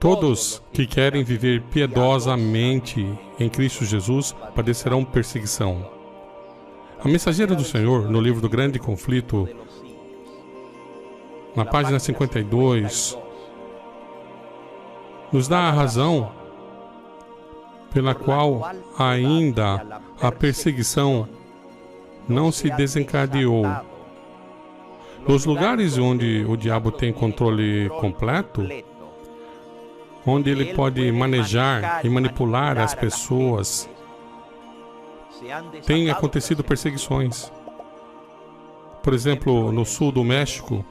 Todos que querem viver piedosamente em Cristo Jesus padecerão perseguição. A mensageira do Senhor, no livro do Grande Conflito, na página 52, nos dá a razão pela qual ainda a perseguição não se desencadeou. Nos lugares onde o diabo tem controle completo, onde ele pode manejar e manipular as pessoas, tem acontecido perseguições. Por exemplo, no sul do México,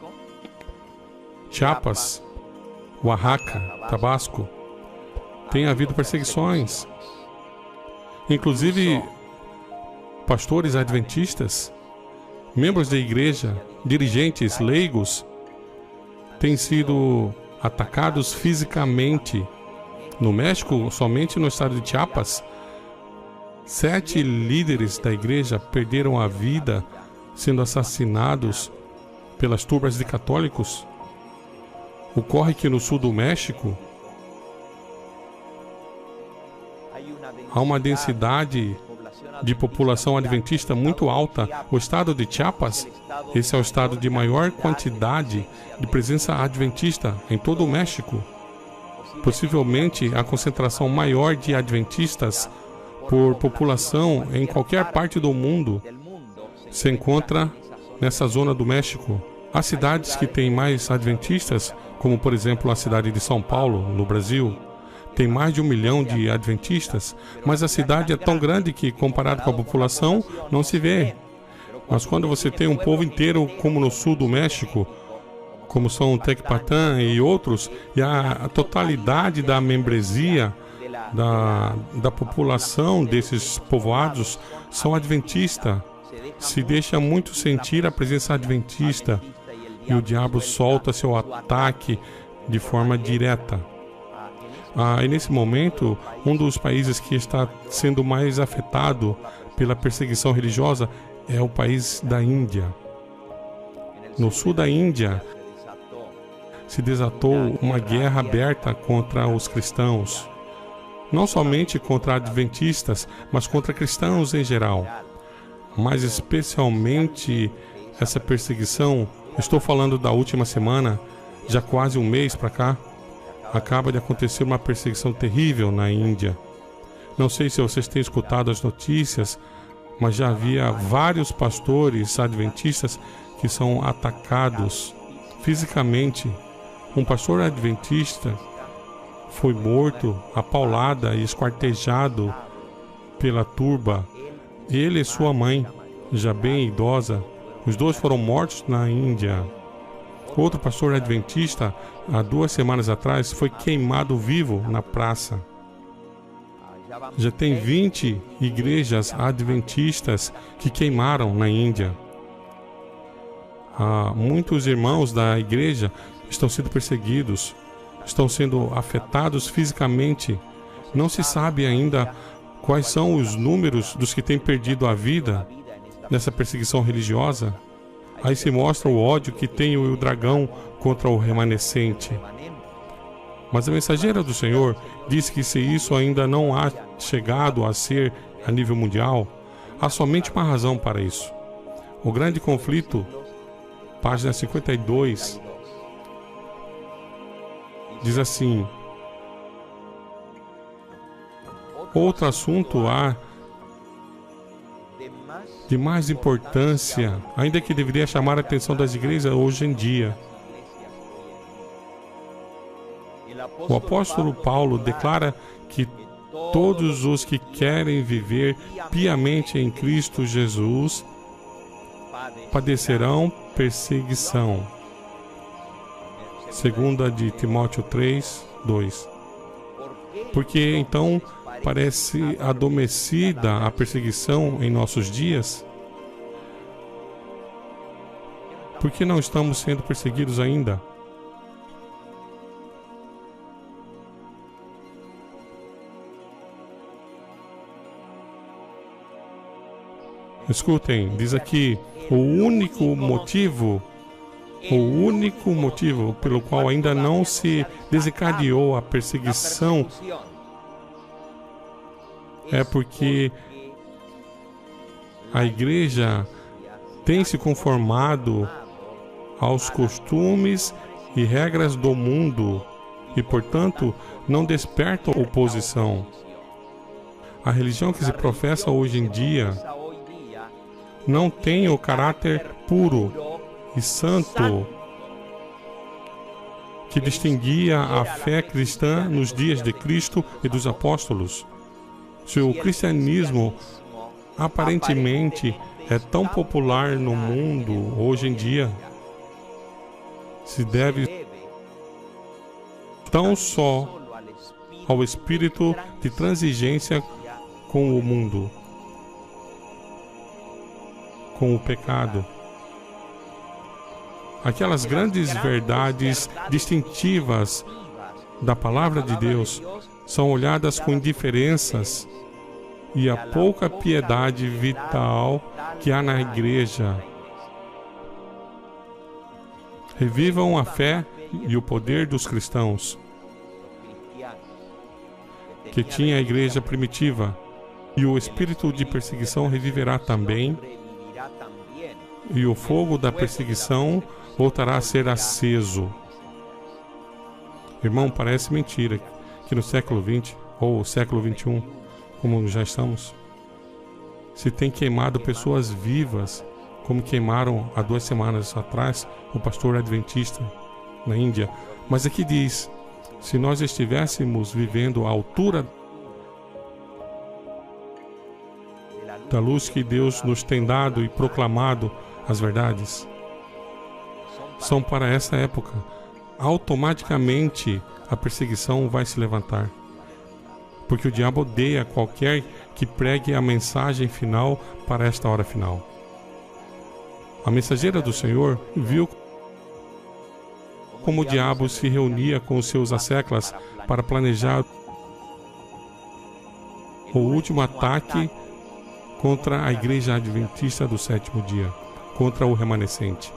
Chiapas, Oaxaca, Tabasco, tem havido perseguições. Inclusive, pastores adventistas, membros da igreja, dirigentes, leigos, têm sido atacados fisicamente. No México, somente no estado de Chiapas, 7 líderes da igreja perderam a vida sendo assassinados pelas turbas de católicos. Ocorre que no sul do México há uma densidade de população adventista muito alta. O estado de Chiapas, esse é o estado de maior quantidade de presença adventista em todo o México. Possivelmente a concentração maior de adventistas por população em qualquer parte do mundo se encontra nessa zona do México. Há cidades que têm mais adventistas, como por exemplo a cidade de São Paulo, no Brasil, tem mais de 1 milhão de adventistas, mas a cidade é tão grande que, comparado com a população, não se vê. Mas quando você tem um povo inteiro, como no sul do México, como são Tecpatã e outros, e a totalidade da membresia da população desses povoados são adventistas, se deixa muito sentir a presença adventista, e o diabo solta seu ataque de forma direta. E nesse momento, um dos países que está sendo mais afetado pela perseguição religiosa é o país da Índia. No sul da Índia, se desatou uma guerra aberta contra os cristãos. Não somente contra adventistas, mas contra cristãos em geral. Mas especialmente essa perseguição, estou falando da última semana, já quase um mês para cá, acaba de acontecer uma perseguição terrível na Índia. Não sei se vocês têm escutado as notícias, mas já havia vários pastores adventistas que são atacados fisicamente. Um pastor adventista foi morto, apaulada e esquartejado pela turba. Ele e sua mãe, já bem idosa, os dois foram mortos na Índia. Outro pastor adventista, há 2 semanas atrás, foi queimado vivo na praça. Já tem 20 igrejas adventistas que queimaram na Índia. Muitos irmãos da igreja estão sendo perseguidos, estão sendo afetados fisicamente. Não se sabe ainda quais são os números dos que têm perdido a vida nessa perseguição religiosa. Aí se mostra o ódio que tem o dragão contra o remanescente. Mas a mensageira do Senhor diz que se isso ainda não há chegado a ser a nível mundial, há somente uma razão para isso. O Grande Conflito, página 52, diz assim: outro assunto há de mais importância, ainda que deveria chamar a atenção das igrejas hoje em dia. O apóstolo Paulo declara que todos os que querem viver piamente em Cristo Jesus padecerão perseguição. 2 de Timóteo 3, 2. Porque então parece adormecida a perseguição em nossos dias? Por que não estamos sendo perseguidos ainda? Escutem, diz aqui, o único motivo O único motivo pelo qual ainda não se desencadeou a perseguição é porque a igreja tem se conformado aos costumes e regras do mundo e, portanto, não desperta oposição. A religião que se professa hoje em dia não tem o caráter puro e santo que distinguia a fé cristã nos dias de Cristo e dos apóstolos. Se o cristianismo aparentemente é tão popular no mundo hoje em dia, se deve tão só ao espírito de transigência com o mundo, com o pecado. Aquelas grandes verdades distintivas da palavra de Deus são olhadas com indiferenças e a pouca piedade vital que há na igreja. Revivam a fé e o poder dos cristãos que tinha a igreja primitiva, e o espírito de perseguição reviverá também, e o fogo da perseguição voltará a ser aceso. Irmão, parece mentira que no século XX ou século XXI, como já estamos, se tem queimado pessoas vivas, como queimaram há 2 semanas atrás o pastor adventista na Índia. Mas aqui diz, se nós estivéssemos vivendo à altura da luz que Deus nos tem dado e proclamado as verdades, são para essa época, automaticamente a perseguição vai se levantar. Porque o diabo odeia qualquer que pregue a mensagem final para esta hora final. A mensageira do Senhor viu como o diabo se reunia com os seus asseclas para planejar o último ataque contra a igreja adventista do 7º dia, contra o remanescente.